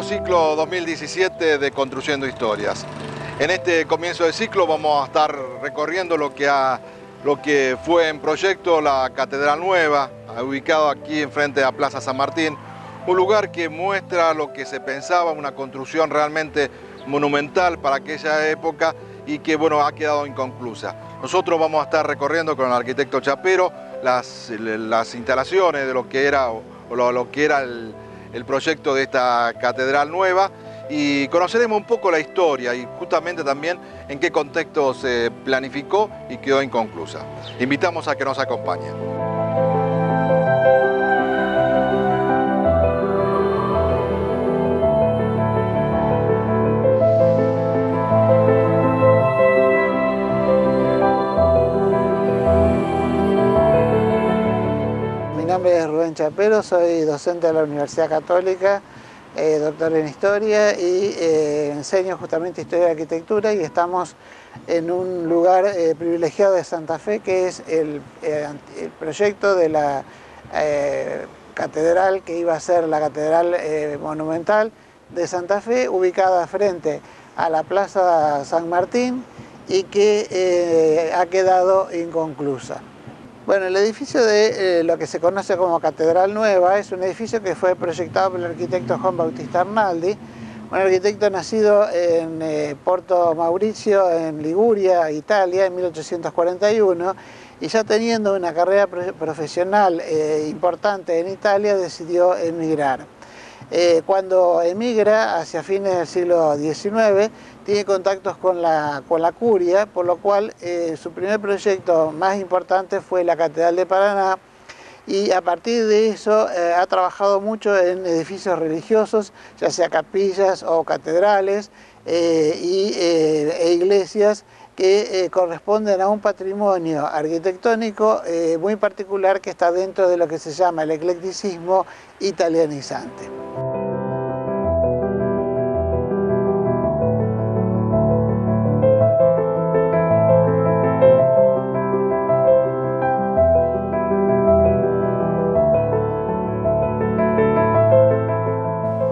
nuevo ciclo 2017 de Construyendo Historias. En este comienzo de ciclo vamos a estar recorriendo lo que fue en proyecto la Catedral Nueva, ubicado aquí enfrente a Plaza San Martín, un lugar que muestra lo que se pensaba, una construcción realmente monumental para aquella época y que bueno, ha quedado inconclusa. Nosotros vamos a estar recorriendo con el arquitecto Chapero las instalaciones de lo que era el proyecto de esta Catedral Nueva y conoceremos un poco la historia y justamente también en qué contexto se planificó y quedó inconclusa. Invitamos a que nos acompañen. Mi nombre es Rubén Chapero, soy docente de la Universidad Católica, doctor en Historia y enseño justamente Historia y Arquitectura, y estamos en un lugar privilegiado de Santa Fe, que es el proyecto de la catedral que iba a ser la Catedral Monumental de Santa Fe, ubicada frente a la Plaza San Martín y que ha quedado inconclusa. Bueno, el edificio de lo que se conoce como Catedral Nueva es un edificio que fue proyectado por el arquitecto Juan Bautista Arnaldi, un arquitecto nacido en Porto Mauricio, en Liguria, Italia, en 1841, y ya teniendo una carrera profesional importante en Italia, decidió emigrar. Cuando emigra hacia fines del siglo XIX, tiene contactos con la curia, por lo cual su primer proyecto más importante fue la Catedral de Paraná, y a partir de eso ha trabajado mucho en edificios religiosos, ya sea capillas o catedrales e iglesias que corresponden a un patrimonio arquitectónico muy particular que está dentro de lo que se llama el eclecticismo italianizante.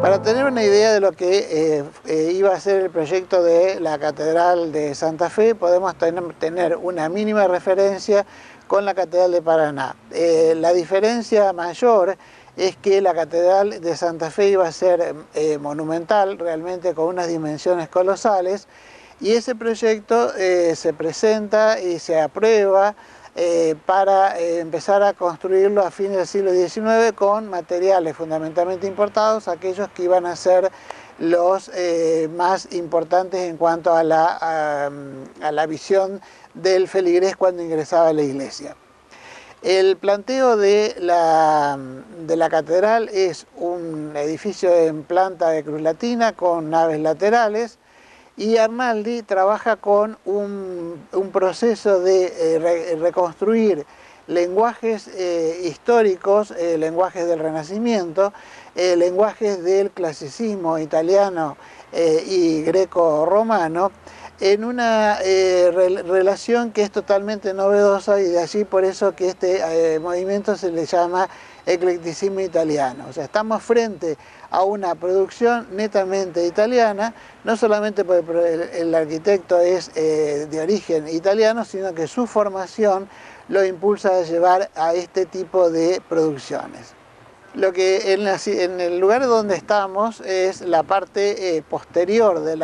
Para tener una idea de lo que iba a ser el proyecto de la Catedral de Santa Fe, podemos tener una mínima referencia con la Catedral de Paraná. La diferencia mayor es que la Catedral de Santa Fe iba a ser monumental, realmente con unas dimensiones colosales, y ese proyecto se presenta y se aprueba para empezar a construirlo a fines del siglo XIX con materiales fundamentalmente importados, aquellos que iban a ser los más importantes en cuanto a la visión del feligrés cuando ingresaba a la iglesia. El planteo de la catedral es un edificio en planta de cruz latina con naves laterales, y Arnaldi trabaja con un proceso de reconstruir lenguajes históricos, lenguajes del Renacimiento, lenguajes del clasicismo italiano y greco-romano, en una relación que es totalmente novedosa, y de allí por eso que este movimiento se le llama eclecticismo italiano. O sea, estamos frente a una producción netamente italiana, no solamente porque el arquitecto es de origen italiano, sino que su formación lo impulsa a llevar a este tipo de producciones. Lo que en el lugar donde estamos es la parte posterior de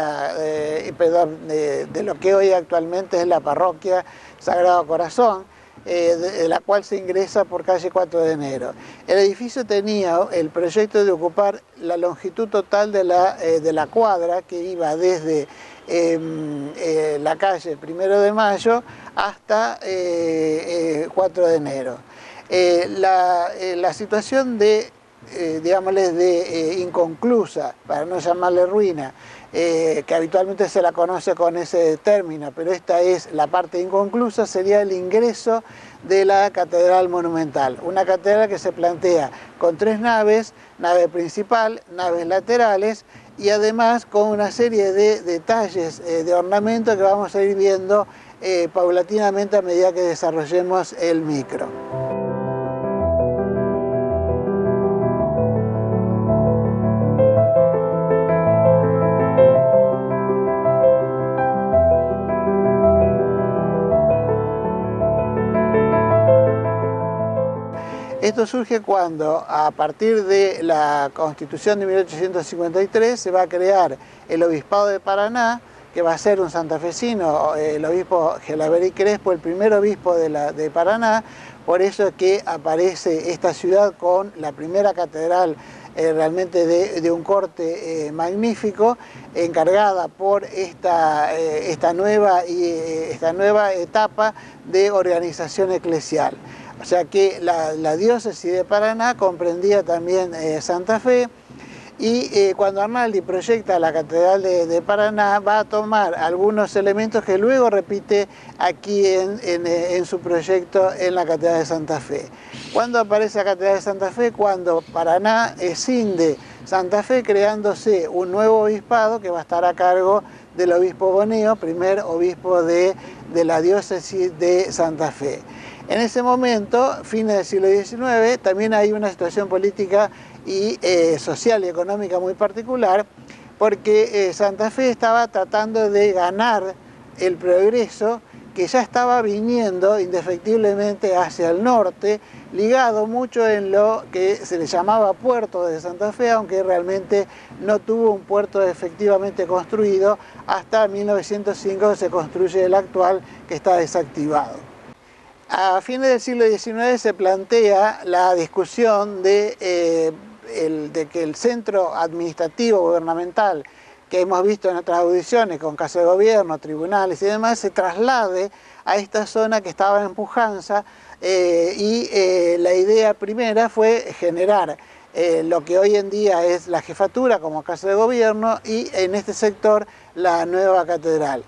lo que hoy actualmente es la parroquia Sagrado Corazón, de la cual se ingresa por calle 4 de enero. El edificio tenía el proyecto de ocupar la longitud total de la cuadra, que iba desde la calle 1 de Mayo hasta 4 de enero. La situación digámosles, inconclusa, para no llamarle ruina, que habitualmente se la conoce con ese término, pero esta es la parte inconclusa, sería el ingreso de la Catedral Monumental. Una catedral que se plantea con 3 naves, nave principal, naves laterales, y además con una serie de detalles de ornamento que vamos a ir viendo paulatinamente a medida que desarrollemos el micro. Esto surge cuando, a partir de la Constitución de 1853, se va a crear el Obispado de Paraná, que va a ser un santafesino, el obispo Gelaberi Crespo, el primer obispo de Paraná. Por eso es que aparece esta ciudad con la primera catedral realmente de un corte magnífico, encargada por esta nueva etapa de organización eclesial. O sea que la diócesis de Paraná comprendía también Santa Fe, y cuando Arnaldi proyecta la Catedral de Paraná, va a tomar algunos elementos que luego repite aquí en su proyecto en la Catedral de Santa Fe. ¿Cuándo aparece la Catedral de Santa Fe? Cuando Paraná escinde Santa Fe, creándose un nuevo obispado que va a estar a cargo del obispo Boneo, primer obispo de la diócesis de Santa Fe. En ese momento, fines del siglo XIX, también hay una situación política y social y económica muy particular, porque Santa Fe estaba tratando de ganar el progreso que ya estaba viniendo indefectiblemente hacia el norte, ligado mucho en lo que se le llamaba puerto de Santa Fe, aunque realmente no tuvo un puerto efectivamente construido hasta 1905, se construye el actual, que está desactivado. A fines del siglo XIX se plantea la discusión de que el centro administrativo gubernamental que hemos visto en otras audiciones con Casa de Gobierno, tribunales y demás, se traslade a esta zona que estaba en pujanza, la idea primera fue generar lo que hoy en día es la jefatura como Casa de Gobierno y en este sector la nueva catedral.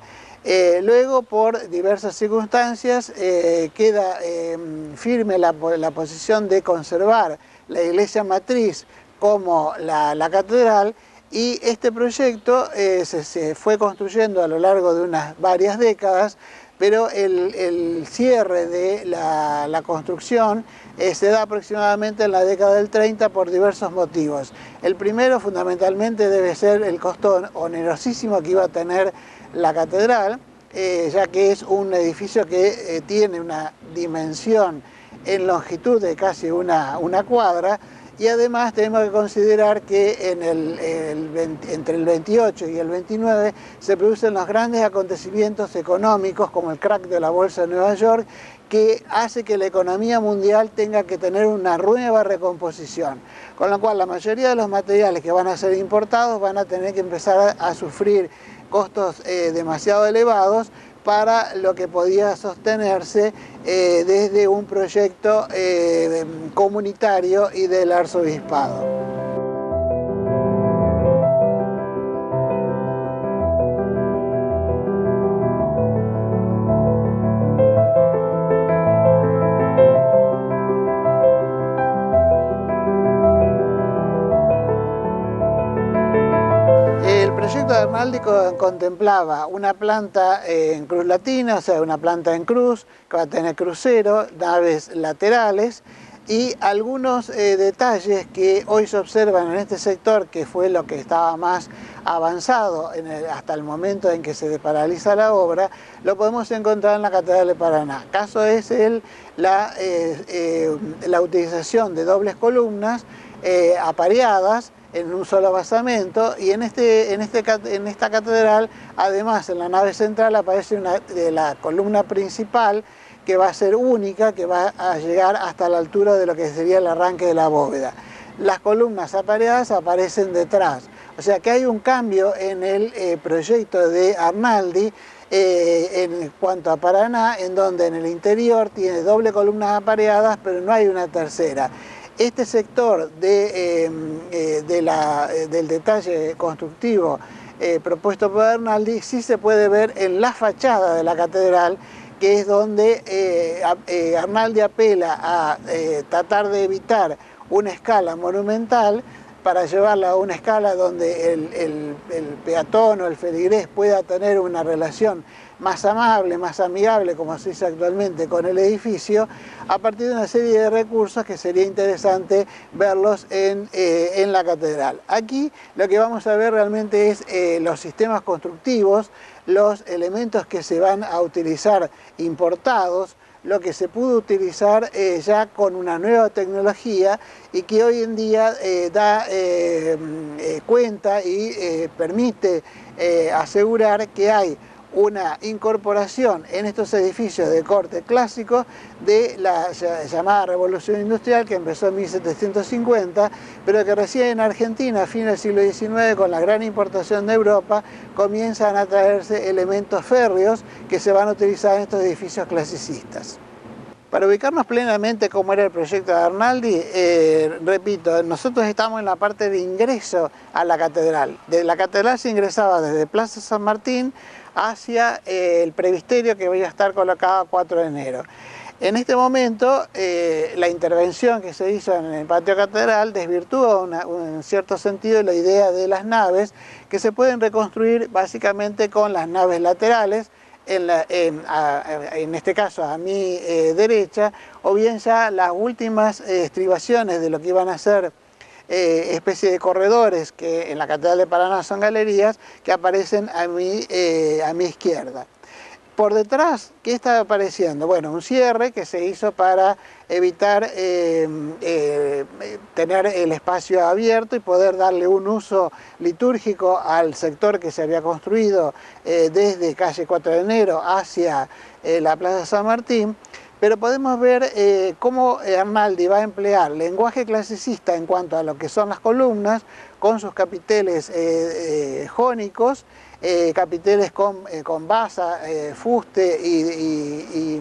Luego, por diversas circunstancias, queda firme la posición de conservar la iglesia matriz como la catedral, y este proyecto se fue construyendo a lo largo de unas varias décadas, pero el cierre de la construcción se da aproximadamente en la década del 30 por diversos motivos. El primero, fundamentalmente, debe ser el costo onerosísimo que iba a tener la catedral, ya que es un edificio que tiene una dimensión en longitud de casi una cuadra, y además tenemos que considerar que entre el 28 y el 29 se producen los grandes acontecimientos económicos, como el crack de la Bolsa de Nueva York, que hace que la economía mundial tenga que tener una nueva recomposición. Con lo cual, la mayoría de los materiales que van a ser importados van a tener que empezar a sufrir costos demasiado elevados para lo que podía sostenerse desde un proyecto comunitario y del arzobispado. El proyecto de Arnaldi contemplaba una planta en cruz latina, o sea, una planta en cruz, que va a tener crucero, naves laterales y algunos detalles que hoy se observan en este sector, que fue lo que estaba más avanzado hasta el momento en que se paraliza la obra, lo podemos encontrar en la Catedral de Paraná. Caso es la utilización de dobles columnas apareadas en un solo basamento, y en esta catedral, además, en la nave central aparece la columna principal, que va a ser única, que va a llegar hasta la altura de lo que sería el arranque de la bóveda. Las columnas apareadas aparecen detrás, o sea que hay un cambio en el proyecto de Arnaldi en cuanto a Paraná, en donde en el interior tiene doble columnas apareadas, pero no hay una tercera. Este sector del detalle constructivo propuesto por Arnaldi sí se puede ver en la fachada de la catedral, que es donde Arnaldi apela a tratar de evitar una escala monumental para llevarla a una escala donde el peatón o el feligrés pueda tener una relación más amable, más amigable, como se dice actualmente, con el edificio, a partir de una serie de recursos que sería interesante verlos en la catedral. Aquí lo que vamos a ver realmente es los sistemas constructivos, los elementos que se van a utilizar importados, lo que se pudo utilizar ya con una nueva tecnología y que hoy en día da cuenta y permite asegurar que hay una incorporación en estos edificios de corte clásico de la llamada Revolución Industrial, que empezó en 1750, pero que recién en Argentina, a fines del siglo XIX, con la gran importación de Europa, comienzan a traerse elementos férreos que se van a utilizar en estos edificios clasicistas. Para ubicarnos plenamente cómo era el proyecto de Arnaldi, repito, nosotros estamos en la parte de ingreso a la catedral. De la catedral se ingresaba desde Plaza San Martín hacia el presbiterio, que iba a estar colocado a 4 de enero. En este momento, la intervención que se hizo en el patio catedral desvirtúa en cierto sentido la idea de las naves, que se pueden reconstruir básicamente con las naves laterales, en este caso a mi derecha, o bien ya las últimas estribaciones de lo que iban a ser especie de corredores que en la Catedral de Paraná son galerías, que aparecen a mi izquierda. Por detrás, ¿qué está apareciendo? Bueno, un cierre que se hizo para evitar tener el espacio abierto y poder darle un uso litúrgico al sector que se había construido desde calle 4 de enero hacia la Plaza San Martín. Pero podemos ver cómo Arnaldi va a emplear lenguaje clasicista en cuanto a lo que son las columnas, con sus capiteles jónicos, capiteles con basa, fuste y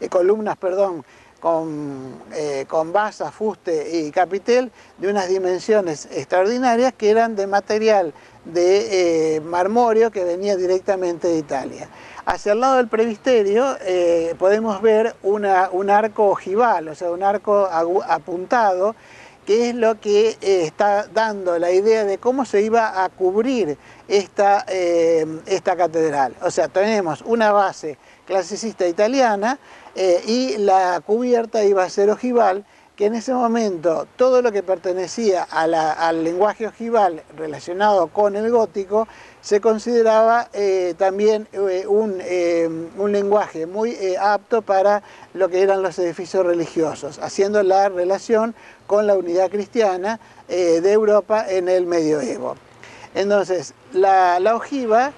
columnas, perdón, con basa, fuste y capitel de unas dimensiones extraordinarias que eran de material de marmóreo que venía directamente de Italia. Hacia el lado del presbiterio podemos ver un arco ojival, o sea, un arco apuntado, que es lo que está dando la idea de cómo se iba a cubrir esta catedral. O sea, tenemos una base clasicista italiana y la cubierta iba a ser ojival, que en ese momento todo lo que pertenecía al lenguaje ojival relacionado con el gótico se consideraba también un lenguaje muy apto para lo que eran los edificios religiosos, haciendo la relación con la unidad cristiana de Europa en el medioevo. Entonces, la ojiva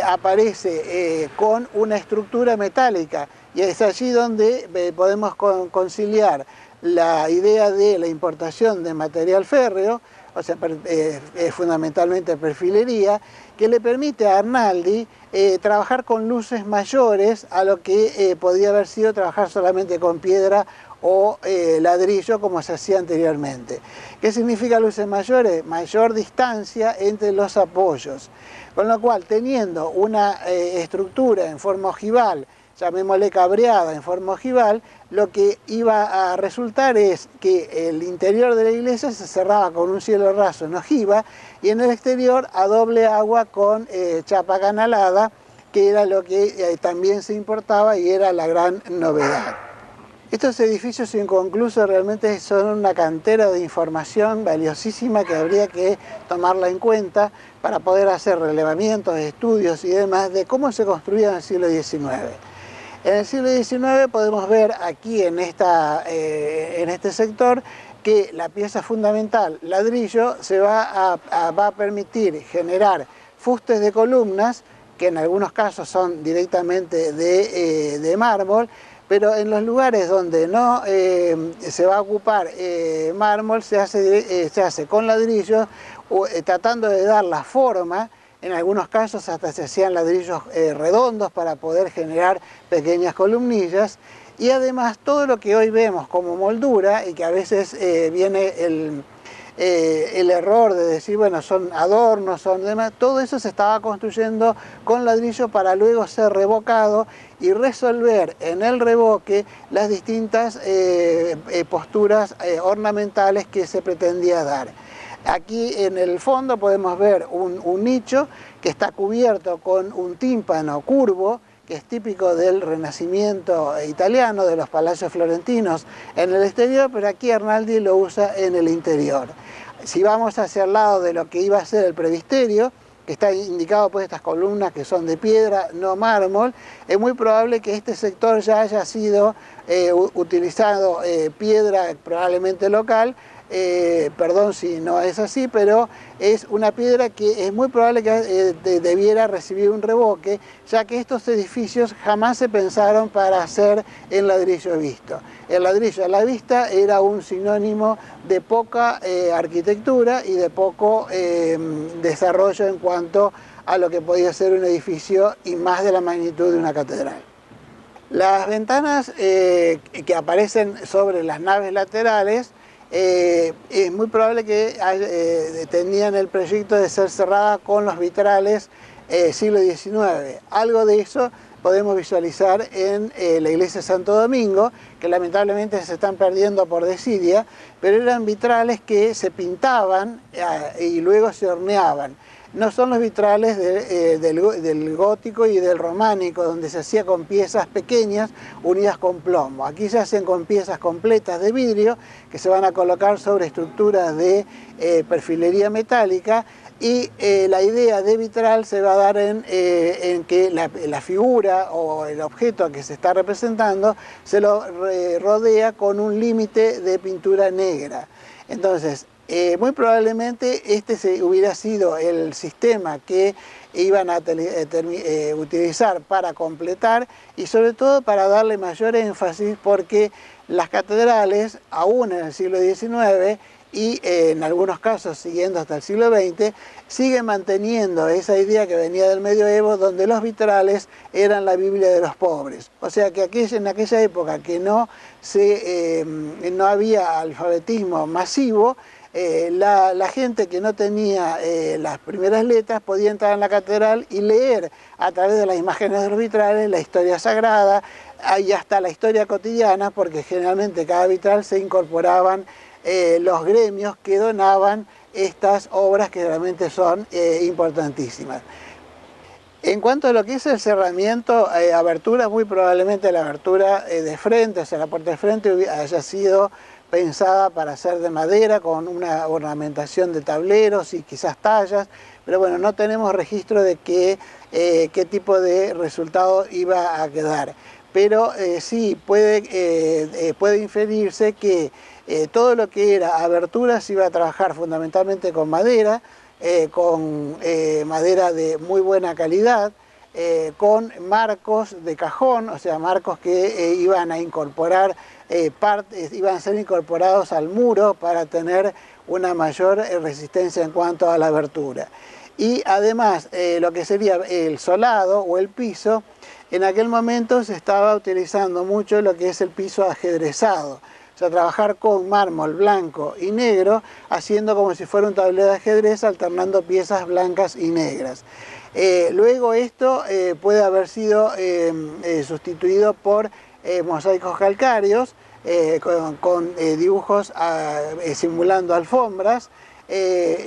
aparece con una estructura metálica y es allí donde podemos conciliar la idea de la importación de material férreo, o sea, fundamentalmente perfilería, que le permite a Arnaldi trabajar con luces mayores a lo que podía haber sido trabajar solamente con piedra o ladrillo como se hacía anteriormente. ¿Qué significa luces mayores? Mayor distancia entre los apoyos, con lo cual teniendo una estructura en forma ojival, llamémosle cabreada en forma ojival, lo que iba a resultar es que el interior de la iglesia se cerraba con un cielo raso en ojiva y en el exterior a doble agua con chapa canalada, que era lo que también se importaba y era la gran novedad. Estos edificios inconclusos realmente son una cantera de información valiosísima que habría que tomarla en cuenta para poder hacer relevamientos, estudios y demás de cómo se construía en el siglo XIX. En el siglo XIX podemos ver aquí en este sector que la pieza fundamental, ladrillo, va a permitir generar fustes de columnas, que en algunos casos son directamente de mármol, pero en los lugares donde no se va a ocupar mármol se hace con ladrillos, tratando de dar la forma. En algunos casos hasta se hacían ladrillos redondos para poder generar pequeñas columnillas. Y además todo lo que hoy vemos como moldura, y que a veces viene el error de decir, bueno, son adornos, son demás, todo eso se estaba construyendo con ladrillo para luego ser revocado y resolver en el revoque las distintas posturas ornamentales que se pretendía dar. Aquí en el fondo podemos ver un nicho que está cubierto con un tímpano curvo, que es típico del Renacimiento italiano, de los palacios florentinos en el exterior, pero aquí Arnaldi lo usa en el interior. Si vamos hacia el lado de lo que iba a ser el presbiterio, que está indicado por estas columnas que son de piedra, no mármol, es muy probable que este sector ya haya sido utilizado piedra probablemente local. Perdón si no es así, pero es una piedra que es muy probable que debiera recibir un revoque, ya que estos edificios jamás se pensaron para hacer en ladrillo visto. El ladrillo a la vista era un sinónimo de poca arquitectura y de poco desarrollo en cuanto a lo que podía ser un edificio y más de la magnitud de una catedral. Las ventanas que aparecen sobre las naves laterales es muy probable que tenían el proyecto de ser cerrada con los vitrales siglo XIX. Algo de eso podemos visualizar en la iglesia de Santo Domingo, que lamentablemente se están perdiendo por desidia, pero eran vitrales que se pintaban y luego se horneaban. No son los vitrales del gótico y del románico, donde se hacía con piezas pequeñas unidas con plomo. Aquí se hacen con piezas completas de vidrio que se van a colocar sobre estructuras de perfilería metálica, y la idea de vitral se va a dar en que la figura o el objeto que se está representando se lo rodea con un límite de pintura negra. Entonces, muy probablemente este hubiera sido el sistema que iban a utilizar para completar y sobre todo para darle mayor énfasis, porque las catedrales, aún en el siglo XIX y en algunos casos siguiendo hasta el siglo XX, siguen manteniendo esa idea que venía del medioevo, donde los vitrales eran la Biblia de los pobres. O sea que en aquella época que no había alfabetismo masivo, la gente que no tenía las primeras letras podía entrar en la catedral y leer a través de las imágenes de los vitrales la historia sagrada y hasta la historia cotidiana, porque generalmente cada vitral se incorporaban los gremios que donaban estas obras que realmente son importantísimas. En cuanto a lo que es el cerramiento, aberturas, muy probablemente la abertura de frente, o sea, la puerta de frente haya sido pensada para ser de madera, con una ornamentación de tableros y quizás tallas, pero bueno, no tenemos registro de qué tipo de resultado iba a quedar. Pero sí puede inferirse que todo lo que era aberturas iba a trabajar fundamentalmente con madera de muy buena calidad, con marcos de cajón, o sea, marcos que iban a incorporar iban a ser incorporados al muro para tener una mayor resistencia en cuanto a la abertura. Y además, lo que sería el solado o el piso, en aquel momento se estaba utilizando mucho lo que es el piso ajedrezado. O sea, trabajar con mármol blanco y negro, haciendo como si fuera un tablero de ajedrez, alternando piezas blancas y negras. Luego esto puede haber sido sustituido por mosaicos calcáreos, con dibujos simulando alfombras,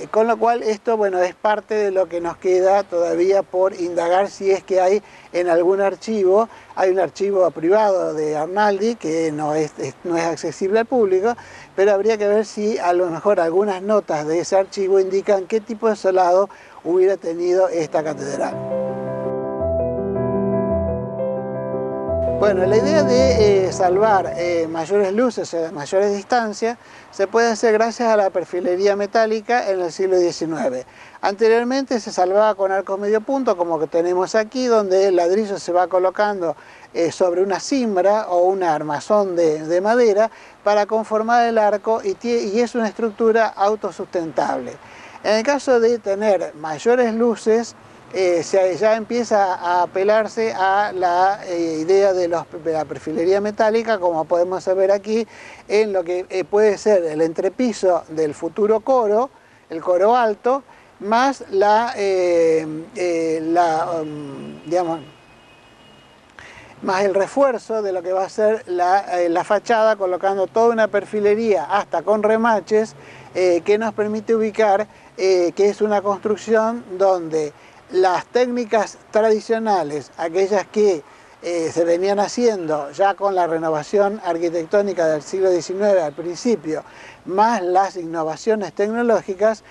con lo cual esto, bueno, es parte de lo que nos queda todavía por indagar, si es que hay en algún archivo. Hay un archivo privado de Arnaldi que no es accesible al público, pero habría que ver si a lo mejor algunas notas de ese archivo indican qué tipo de solado hubiera tenido esta catedral. Bueno, la idea de salvar mayores luces a mayores distancias se puede hacer gracias a la perfilería metálica en el siglo XIX. Anteriormente se salvaba con arcos medio punto, como que tenemos aquí, donde el ladrillo se va colocando sobre una cimbra o un armazón de madera para conformar el arco, y es una estructura autosustentable. En el caso de tener mayores luces, ya empieza a apelarse a la idea de la perfilería metálica, como podemos ver aquí, en lo que puede ser el entrepiso del futuro coro, el coro alto, más más el refuerzo de lo que va a ser la fachada, colocando toda una perfilería hasta con remaches que nos permite ubicar que es una construcción donde las técnicas tradicionales, aquellas que se venían haciendo ya con la renovación arquitectónica del siglo XIX al principio, más las innovaciones tecnológicas,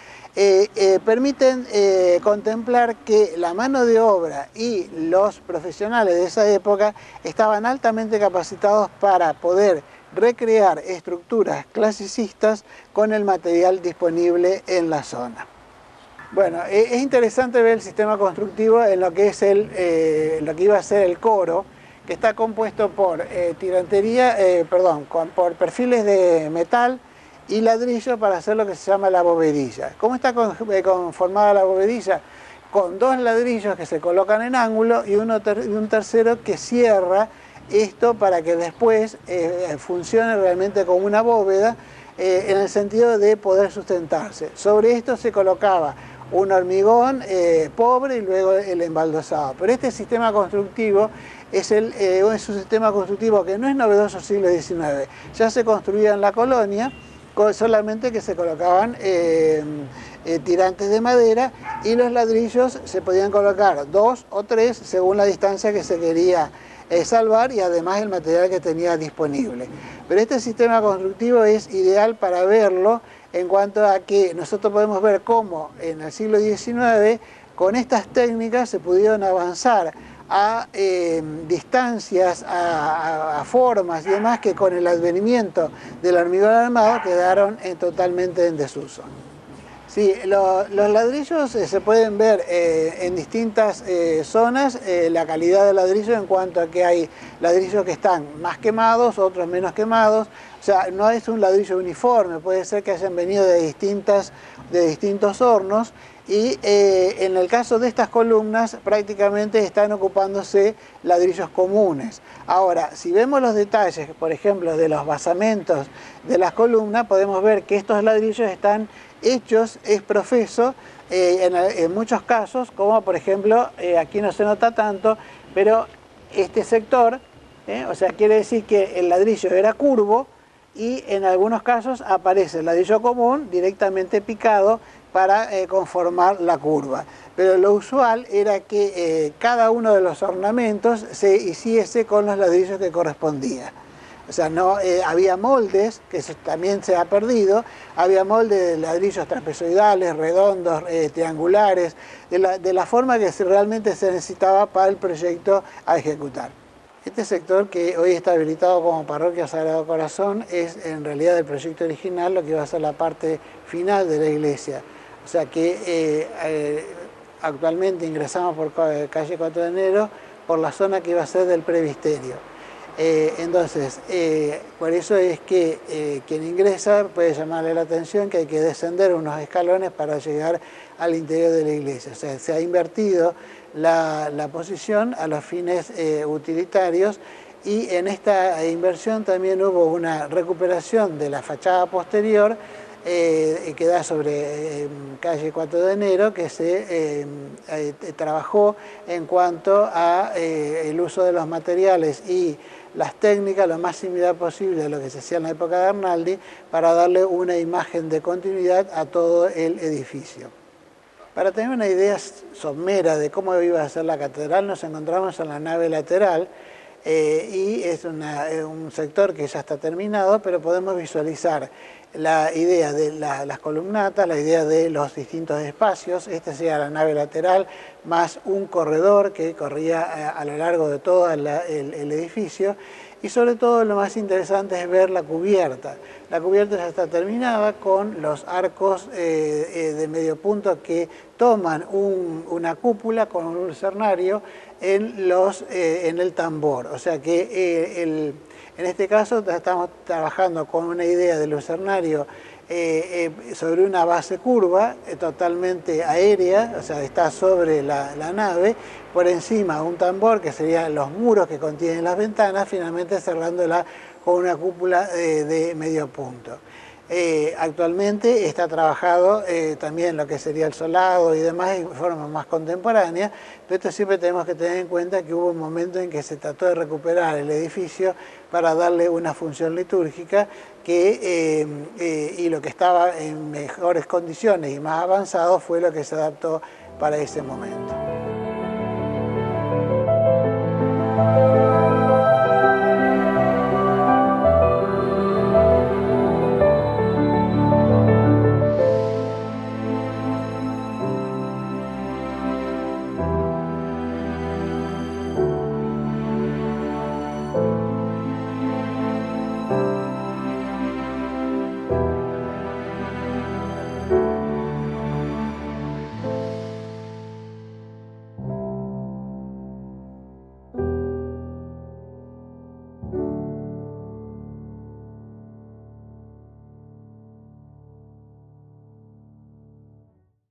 permiten contemplar que la mano de obra y los profesionales de esa época estaban altamente capacitados para poder recrear estructuras clasicistas con el material disponible en la zona. Bueno, es interesante ver el sistema constructivo en lo que es lo que iba a ser el coro, que está compuesto por por perfiles de metal y ladrillo para hacer lo que se llama la bovedilla. ¿Cómo está conformada la bovedilla? Con dos ladrillos que se colocan en ángulo y un tercero que cierra esto para que después funcione realmente como una bóveda, en el sentido de poder sustentarse. Sobre esto se colocaba un hormigón pobre y luego el embaldosado. Pero este sistema constructivo es un sistema constructivo que no es novedoso siglo XIX. Ya se construía en la colonia, solamente que se colocaban tirantes de madera y los ladrillos se podían colocar 2 o 3 según la distancia que se quería salvar y además el material que tenía disponible. Pero este sistema constructivo es ideal para verlo en cuanto a que nosotros podemos ver cómo en el siglo XIX con estas técnicas se pudieron avanzar a distancias, a formas y demás que con el advenimiento del hormigón armado quedaron totalmente en desuso. Sí, los ladrillos se pueden ver en distintas zonas, la calidad del ladrillo en cuanto a que hay ladrillos que están más quemados, otros menos quemados. O sea, no es un ladrillo uniforme, puede ser que hayan venido de distintos hornos y en el caso de estas columnas prácticamente están ocupándose ladrillos comunes. Ahora, si vemos los detalles, por ejemplo, de los basamentos de las columnas, podemos ver que estos ladrillos están hechos es profeso en muchos casos, como por ejemplo, aquí no se nota tanto, pero este sector, o sea, quiere decir que el ladrillo era curvo y en algunos casos aparece el ladrillo común directamente picado para conformar la curva. Pero lo usual era que cada uno de los ornamentos se hiciese con los ladrillos que correspondía. O sea, no, había moldes, que eso también se ha perdido, había moldes de ladrillos trapezoidales, redondos, triangulares, de la forma que realmente se necesitaba para el proyecto a ejecutar. Este sector, que hoy está habilitado como Parroquia Sagrado Corazón, es en realidad el proyecto original, lo que iba a ser la parte final de la iglesia. O sea que actualmente ingresamos por calle 4 de enero, por la zona que iba a ser del presbiterio. Entonces, por eso es que quien ingresa puede llamarle la atención que hay que descender unos escalones para llegar al interior de la iglesia. O sea, se ha invertido la posición a los fines utilitarios y en esta inversión también hubo una recuperación de la fachada posterior que da sobre calle 4 de enero, que se trabajó en cuanto a el uso de los materiales y las técnicas lo más similar posible a lo que se hacía en la época de Arnaldi para darle una imagen de continuidad a todo el edificio. Para tener una idea somera de cómo iba a ser la catedral, nos encontramos en la nave lateral y es un sector que ya está terminado, pero podemos visualizar la idea de las columnatas, la idea de los distintos espacios. Esta sería la nave lateral, más un corredor que corría a lo largo de todo el edificio. Y sobre todo lo más interesante es ver la cubierta. La cubierta ya está terminada con los arcos de medio punto que toman una cúpula con un lucernario en el tambor. O sea que en este caso estamos trabajando con una idea de lucernario sobre una base curva, totalmente aérea, o sea, está sobre la nave, por encima un tambor que serían los muros que contienen las ventanas, finalmente cerrándola con una cúpula de medio punto. Actualmente está trabajado también lo que sería el solado y demás de forma más contemporánea, pero esto siempre tenemos que tener en cuenta que hubo un momento en que se trató de recuperar el edificio para darle una función litúrgica y lo que estaba en mejores condiciones y más avanzado fue lo que se adaptó para ese momento.